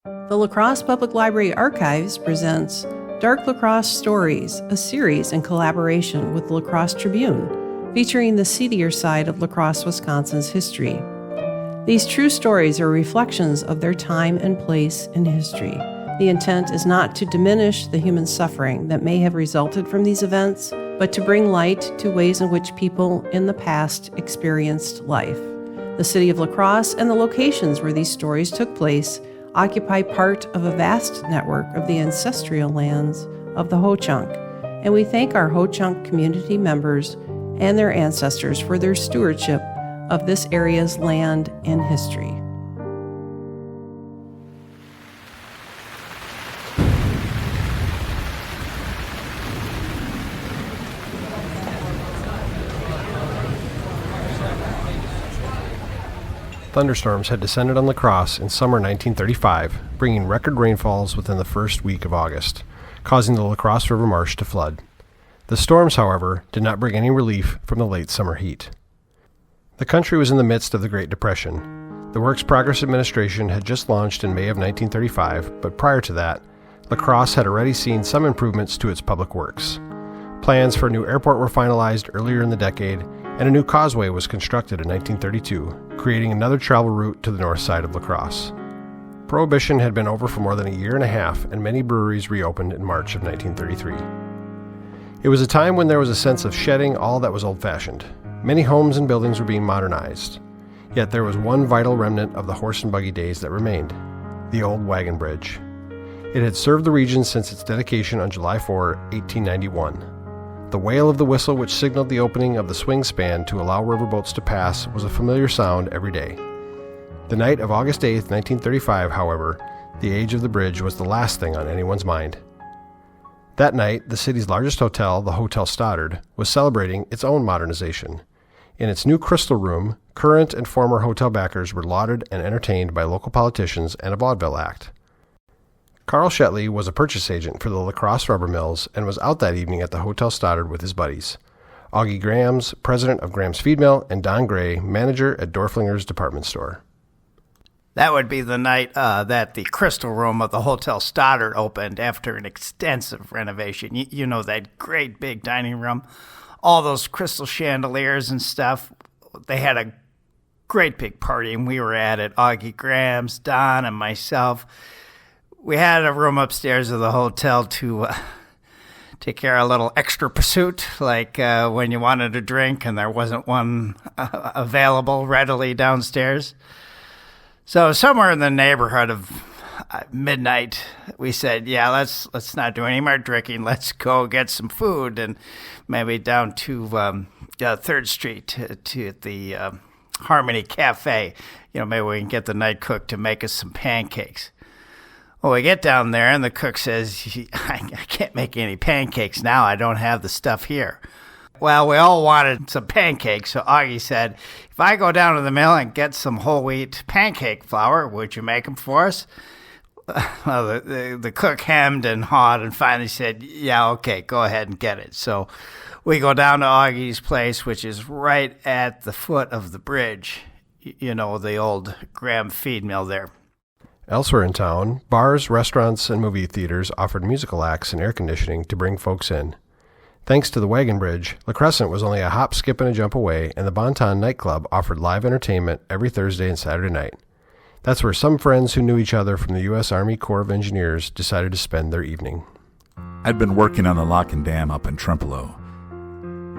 The La Crosse Public Library Archives presents Dark La Crosse Stories, a series in collaboration with the La Crosse Tribune, featuring the seedier side of La Crosse, Wisconsin's history. These true stories are reflections of their time and place in history. The intent is not to diminish the human suffering that may have resulted from these events, but to bring light to ways in which people in the past experienced life. The city of La Crosse and the locations where these stories took place occupy part of a vast network of the ancestral lands of the Ho-Chunk, and we thank our Ho-Chunk community members and their ancestors for their stewardship of this area's land and history. Thunderstorms had descended on La Crosse in summer 1935, bringing record rainfalls within the first week of August, causing the La Crosse River marsh to flood. The storms, however, did not bring any relief from the late summer heat. The country was in the midst of the Great Depression. The Works Progress Administration had just launched in May of 1935, but prior to that, La Crosse had already seen some improvements to its public works. Plans for a new airport were finalized earlier in the decade, and a new causeway was constructed in 1932, creating another travel route to the north side of La Crosse. Prohibition had been over for more than a year and a half, and many breweries reopened in March of 1933. It was a time when there was a sense of shedding all that was old-fashioned. Many homes and buildings were being modernized. Yet there was one vital remnant of the horse and buggy days that remained: the Old Wagon Bridge. It had served the region since its dedication on July 4, 1891. The wail of the whistle which signaled the opening of the swing span to allow riverboats to pass was a familiar sound every day. The night of August 8, 1935, however, the age of the bridge was the last thing on anyone's mind. That night, the city's largest hotel, the Hotel Stoddard, was celebrating its own modernization. In its new Crystal Room, current and former hotel backers were lauded and entertained by local politicians and a vaudeville act. Carl Shetley was a purchase agent for the La Crosse rubber mills and was out that evening at the Hotel Stoddard with his buddies: Augie Grams, president of Grams Feed Mill, and Don Gray, manager at Dorflinger's department store. That would be the night that the Crystal Room of the Hotel Stoddard opened after an extensive renovation. You know, that great big dining room, all those crystal chandeliers and stuff. They had a great big party, and we were at it. Augie Grams, Don, and myself. We had a room upstairs of the hotel to take care of a little extra pursuit, like when you wanted a drink and there wasn't one available readily downstairs. So somewhere in the neighborhood of midnight, we said, yeah, let's not do any more drinking. Let's go get some food, and maybe down to 3rd Street to the Harmony Cafe. You know, maybe we can get the night cook to make us some pancakes. Well, we get down there, and the cook says, I can't make any pancakes now. I don't have the stuff here. Well, we all wanted some pancakes, so Augie said, if I go down to the mill and get some whole wheat pancake flour, would you make them for us? Well, the cook hemmed and hawed and finally said, yeah, okay, go ahead and get it. So we go down to Augie's place, which is right at the foot of the bridge, you know, the old Graham feed mill there. Elsewhere in town, bars, restaurants, and movie theaters offered musical acts and air conditioning to bring folks in. Thanks to the Wagon Bridge, La Crescent was only a hop, skip, and a jump away, and the Bonton nightclub offered live entertainment every Thursday and Saturday night. That's where some friends who knew each other from the U.S. Army Corps of Engineers decided to spend their evening. I'd been working on the lock and dam up in Trempealeau.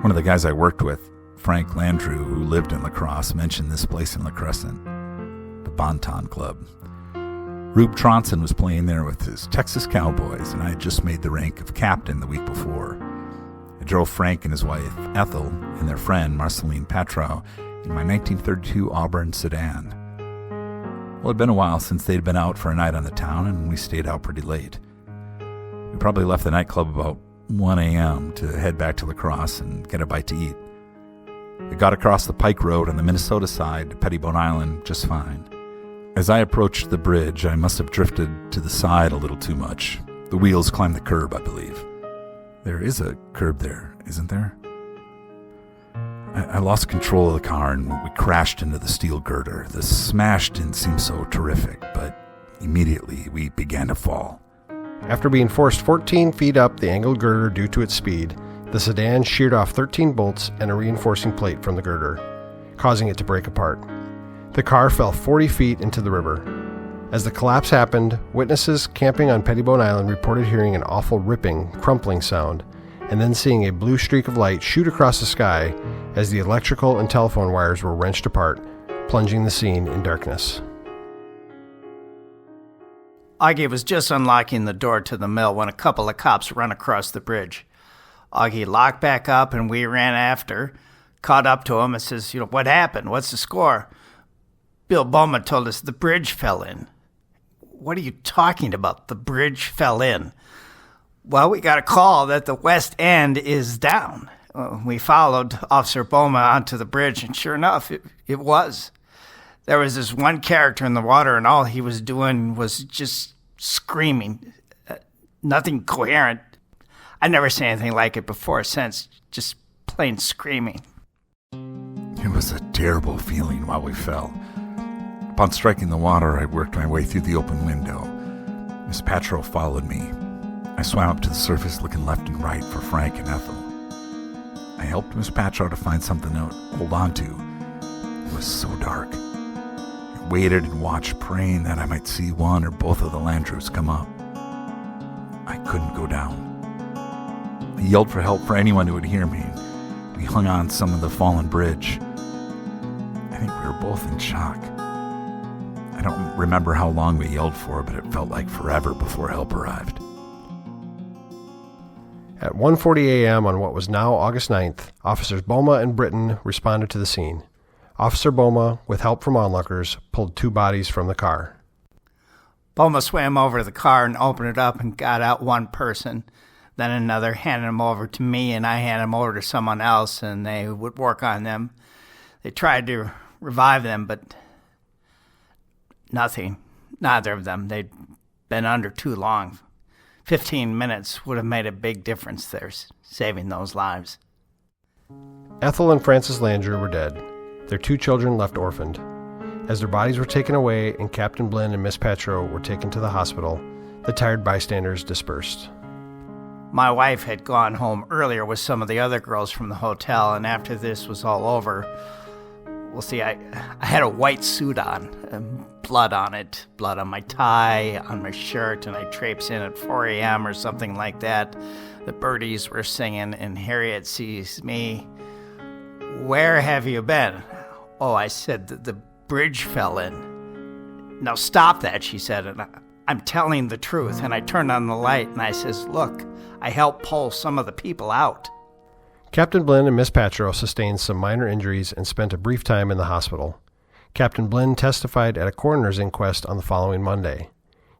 One of the guys I worked with, Frank Landrew, who lived in La Crosse, mentioned this place in La Crescent, the Bonton Club. Rube Tronson was playing there with his Texas Cowboys, and I had just made the rank of captain the week before. I drove Frank and his wife, Ethel, and their friend, Marceline Patrow, in my 1932 Auburn sedan. Well, it'd been a while since they'd been out for a night on the town, and we stayed out pretty late. We probably left the nightclub about 1 a.m. to head back to La Crosse and get a bite to eat. We got across the Pike Road on the Minnesota side to Pettibone Island just fine. As I approached the bridge, I must have drifted to the side a little too much. The wheels climbed the curb, I believe. There is a curb there, isn't there? I lost control of the car and we crashed into the steel girder. The smash didn't seem so terrific, but Immediately, we began to fall. After being forced 14 feet up the angled girder due to its speed, the sedan sheared off 13 bolts and a reinforcing plate from the girder, causing it to break apart. The car fell 40 feet into the river. As the collapse happened, witnesses camping on Pettibone Island reported hearing an awful ripping, crumpling sound, and then seeing a blue streak of light shoot across the sky as the electrical and telephone wires were wrenched apart, plunging the scene in darkness. Augie was just unlocking the door to the mill when a couple of cops ran across the bridge. Augie locked back up and we ran after, caught up to him and says, what happened? What's the score? Bill Bowman told us the bridge fell in. What are you talking about? The bridge fell in. Well, we got a call that the west end is down. We followed Officer Bowman onto the bridge, and sure enough, it was. There was this one character in the water, and all he was doing was just screaming. Nothing coherent. I never seen anything like it before or since, just plain screaming. It was a terrible feeling while we fell. Upon striking the water, I worked my way through the open window. Miss Patro followed me. I swam up to the surface, looking left and right for Frank and Ethel. I helped Miss Patro to find something to hold on to. It was so dark. I waited and watched, praying that I might see one or both of the Landrews come up. I couldn't go down. I yelled for help for anyone who would hear me. We hung on some of the fallen bridge. I think we were both in shock. I don't remember how long we yelled for, but it felt like forever before help arrived. At 1:40 a.m. on what was now August 9th, Officers Boma and Britton responded to the scene. Officer Boma, with help from onlookers, pulled 2 bodies from the car. Boma swam over to the car and opened it up and got out one person. Then another handed him over to me, and I handed him over to someone else, and they would work on them. They tried to revive them, but nothing. Neither of them. They'd been under too long. 15 minutes would have made a big difference there, saving those lives. Ethel and Francis Landrew were dead, their 2 children left orphaned. As their bodies were taken away and Captain Blinn and Miss Patro were taken to the hospital, the tired bystanders dispersed. My wife had gone home earlier with some of the other girls from the hotel, and after this was all over, well, see, I had a white suit on, blood on it, blood on my tie, on my shirt, and I traipsed in at 4 a.m. or something like that. The birdies were singing, and Harriet sees me. "Where have you been?" "Oh," I said, the bridge fell in." "Now stop that," she said, and I'm telling the truth. And I turned on the light, and I says, "Look, I helped pull some of the people out." Captain Blinn and Miss Patro sustained some minor injuries and spent a brief time in the hospital. Captain Blinn testified at a coroner's inquest on the following Monday.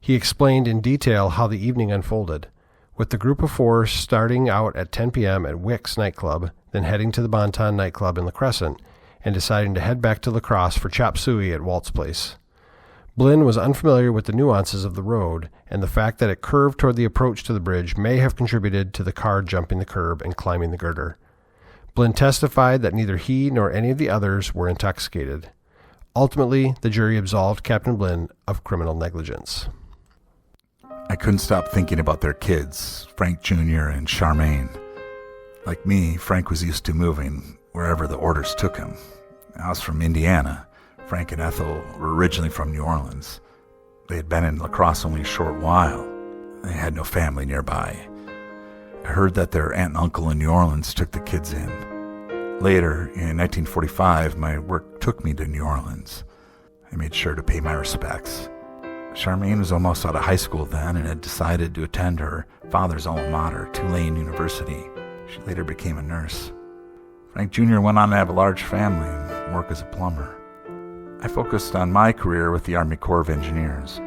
He explained in detail how the evening unfolded, with the group of 4 starting out at 10 p.m. at Wick's nightclub, then heading to the Bonton nightclub in La Crescent, and deciding to head back to La Crosse for chop suey at Walt's place. Blinn was unfamiliar with the nuances of the road, and the fact that it curved toward the approach to the bridge may have contributed to the car jumping the curb and climbing the girder. Blinn testified that neither he nor any of the others were intoxicated. Ultimately, the jury absolved Captain Blinn of criminal negligence. I couldn't stop thinking about their kids, Frank Jr. and Charmaine. Like me, Frank was used to moving wherever the orders took him. I was from Indiana. Frank and Ethel were originally from New Orleans. They had been in La Crosse only a short while. They had no family nearby. I heard that their aunt and uncle in New Orleans took the kids in. Later, in 1945, my work took me to New Orleans. I made sure to pay my respects. Charmaine was almost out of high school then and had decided to attend her father's alma mater, Tulane University. She later became a nurse. Frank Jr. went on to have a large family and work as a plumber. I focused on my career with the Army Corps of Engineers.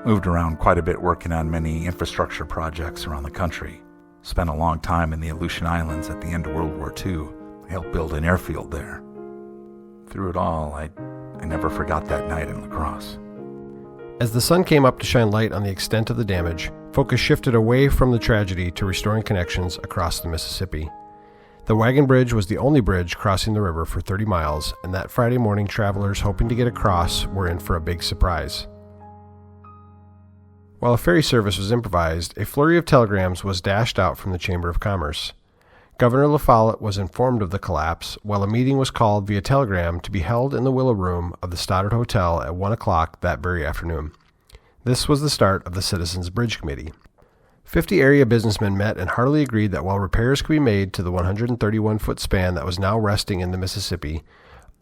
Moved around quite a bit working on many infrastructure projects around the country. Spent a long time in the Aleutian Islands at the end of World War II. I helped build an airfield there. Through it all, I never forgot that night in La Crosse. As the sun came up to shine light on the extent of the damage, focus shifted away from the tragedy to restoring connections across the Mississippi. The Wagon Bridge was the only bridge crossing the river for 30 miles, and that Friday morning travelers hoping to get across were in for a big surprise. While a ferry service was improvised, a flurry of telegrams was dashed out from the Chamber of Commerce. Governor La Follette was informed of the collapse, while a meeting was called via telegram to be held in the Willow Room of the Stoddard Hotel at 1 o'clock that very afternoon. This was the start of the Citizens Bridge Committee. 50 area businessmen met and heartily agreed that while repairs could be made to the 131-foot span that was now resting in the Mississippi,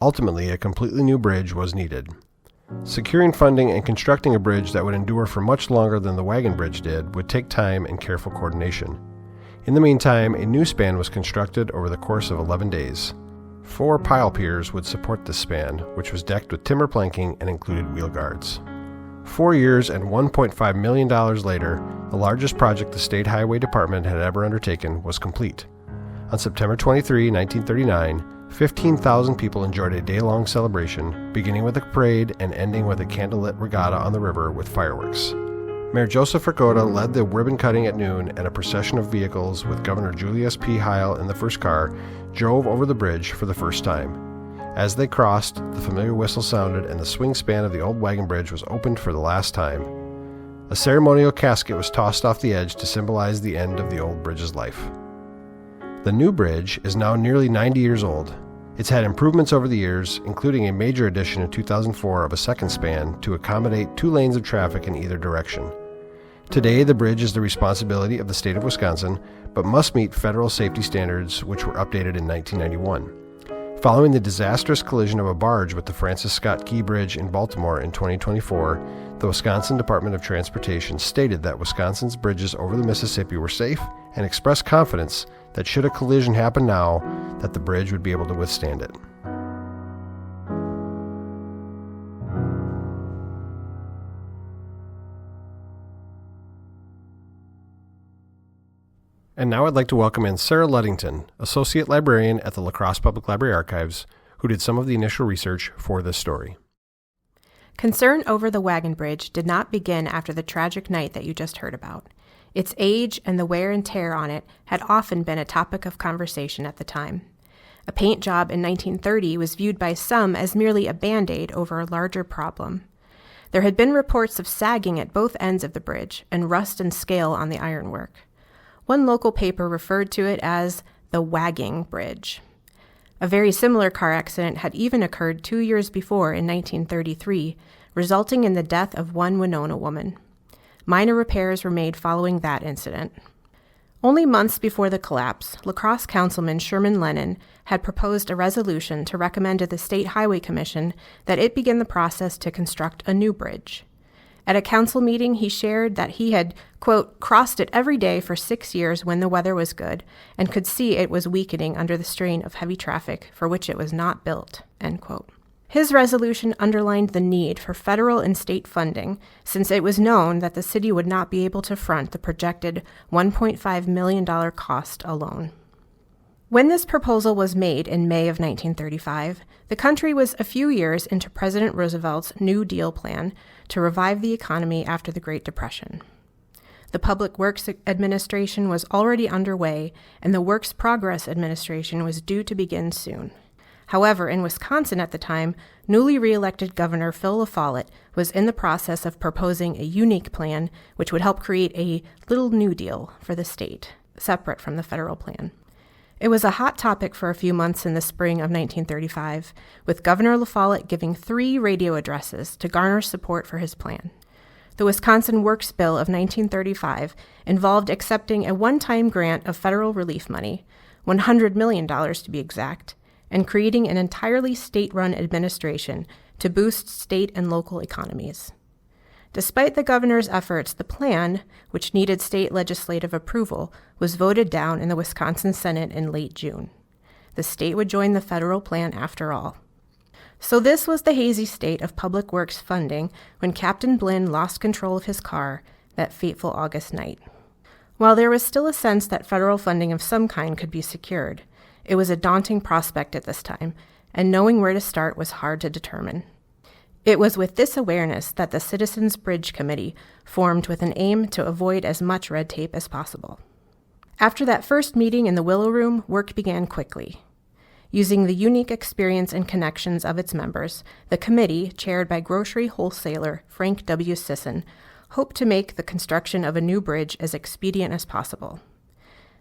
ultimately a completely new bridge was needed. Securing funding and constructing a bridge that would endure for much longer than the wagon bridge did would take time and careful coordination. In the meantime, a new span was constructed over the course of 11 days. 4 pile piers would support this span, which was decked with timber planking and included wheel guards. 4 years and $1.5 million later, the largest project the State Highway Department had ever undertaken was complete. On September 23, 1939, 15,000 people enjoyed a day-long celebration, beginning with a parade and ending with a candlelit regatta on the river with fireworks. Mayor Joseph Ricotta led the ribbon cutting at noon, and a procession of vehicles with Governor Julius P. Heil in the first car drove over the bridge for the first time. As they crossed, the familiar whistle sounded and the swing span of the Old Wagon Bridge was opened for the last time. A ceremonial casket was tossed off the edge to symbolize the end of the old bridge's life. The new bridge is now nearly 90 years old. It's had improvements over the years, including a major addition in 2004 of a second span to accommodate 2 lanes of traffic in either direction. Today, the bridge is the responsibility of the state of Wisconsin, but must meet federal safety standards which were updated in 1991. Following the disastrous collision of a barge with the Francis Scott Key Bridge in Baltimore in 2024, the Wisconsin Department of Transportation stated that Wisconsin's bridges over the Mississippi were safe and expressed confidence that should a collision happen now, that the bridge would be able to withstand it. And now I'd like to welcome in Sarah Luddington, Associate Librarian at the La Crosse Public Library Archives, who did some of the initial research for this story. Concern over the wagon bridge did not begin after the tragic night that you just heard about. Its age and the wear and tear on it had often been a topic of conversation at the time. A paint job in 1930 was viewed by some as merely a Band-Aid over a larger problem. There had been reports of sagging at both ends of the bridge and rust and scale on the ironwork. One local paper referred to it as the Wagging Bridge. A very similar car accident had even occurred 2 years before in 1933, resulting in the death of one Winona woman. Minor repairs were made following that incident. Only months before the collapse, La Crosse Councilman Sherman Lennon had proposed a resolution to recommend to the State Highway Commission that it begin the process to construct a new bridge. At a council meeting, he shared that he had, quote, crossed it every day for 6 years when the weather was good and could see it was weakening under the strain of heavy traffic for which it was not built, end quote. His resolution underlined the need for federal and state funding, since it was known that the city would not be able to front the projected $1.5 million cost alone. When this proposal was made in May of 1935, the country was a few years into President Roosevelt's New Deal plan to revive the economy after the Great Depression. The Public Works Administration was already underway, and the Works Progress Administration was due to begin soon. However, in Wisconsin at the time, newly re-elected Governor Phil La Follette was in the process of proposing a unique plan which would help create a little New Deal for the state, separate from the federal plan. It was a hot topic for a few months in the spring of 1935, with Governor La Follette giving 3 radio addresses to garner support for his plan. The Wisconsin Works Bill of 1935 involved accepting a one-time grant of federal relief money, $100 million to be exact, and creating an entirely state-run administration to boost state and local economies. Despite the governor's efforts, the plan, which needed state legislative approval, was voted down in the Wisconsin Senate in late June. The state would join the federal plan after all. So this was the hazy state of public works funding when Captain Blinn lost control of his car that fateful August night. While there was still a sense that federal funding of some kind could be secured, it was a daunting prospect at this time, and knowing where to start was hard to determine. It was with this awareness that the Citizens Bridge Committee formed with an aim to avoid as much red tape as possible. After that first meeting in the Willow Room, work began quickly. Using the unique experience and connections of its members, the committee, chaired by grocery wholesaler Frank W. Sisson, hoped to make the construction of a new bridge as expedient as possible.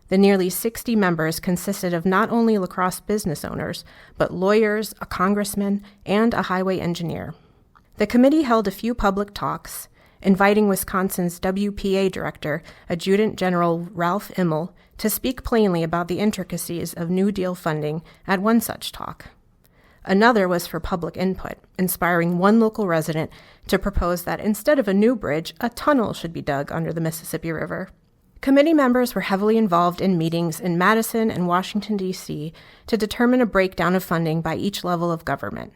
The nearly 60 members consisted of not only La Crosse business owners, but lawyers, a congressman, and a highway engineer. The committee held a few public talks, inviting Wisconsin's WPA director, Adjutant General Ralph Immel, to speak plainly about the intricacies of New Deal funding at one such talk. Another was for public input, inspiring one local resident to propose that instead of a new bridge, a tunnel should be dug under the Mississippi River. Committee members were heavily involved in meetings in Madison and Washington, D.C. to determine a breakdown of funding by each level of government.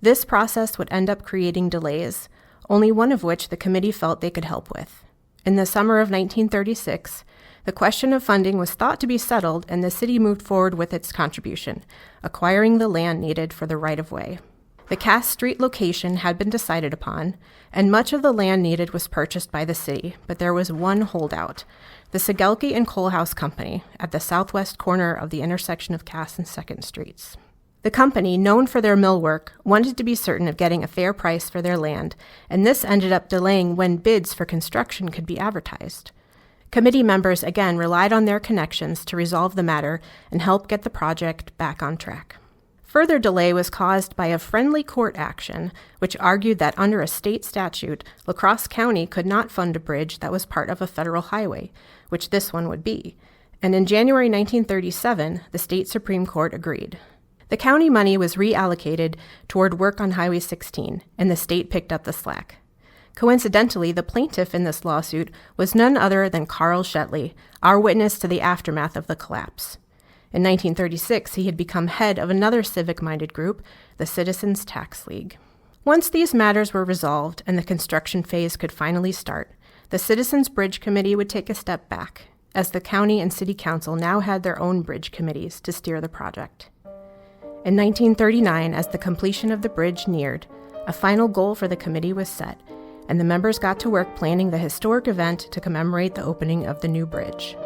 This process would end up creating delays, only one of which the committee felt they could help with. In the summer of 1936, the question of funding was thought to be settled, and the city moved forward with its contribution, acquiring the land needed for the right-of-way. The Cass Street location had been decided upon, and much of the land needed was purchased by the city, but there was one holdout, the Segelke and Coalhouse Company, at the southwest corner of the intersection of Cass and 2nd Streets. The company, known for their mill work, wanted to be certain of getting a fair price for their land, and this ended up delaying when bids for construction could be advertised. Committee members again relied on their connections to resolve the matter and help get the project back on track. Further delay was caused by a friendly court action, which argued that under a state statute, La Crosse County could not fund a bridge that was part of a federal highway, which this one would be. And in January 1937, the state Supreme Court agreed. The county money was reallocated toward work on Highway 16, and the state picked up the slack. Coincidentally, the plaintiff in this lawsuit was none other than Carl Shetley, our witness to the aftermath of the collapse. In 1936, he had become head of another civic-minded group, the Citizens Tax League. Once these matters were resolved and the construction phase could finally start, the Citizens Bridge Committee would take a step back, as the county and city council now had their own bridge committees to steer the project. In 1939, as the completion of the bridge neared, a final goal for the committee was set, and the members got to work planning the historic event to commemorate the opening of the new bridge.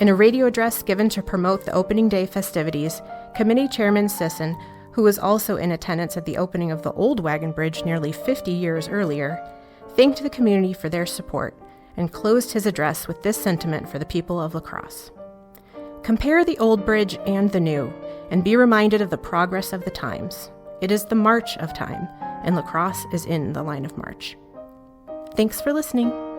In a radio address given to promote the opening day festivities, Committee Chairman Sisson, who was also in attendance at the opening of the Old Wagon Bridge nearly 50 years earlier, thanked the community for their support and closed his address with this sentiment for the people of La Crosse. Compare the old bridge and the new, and be reminded of the progress of the times. It is the march of time, and La Crosse is in the line of march. Thanks for listening.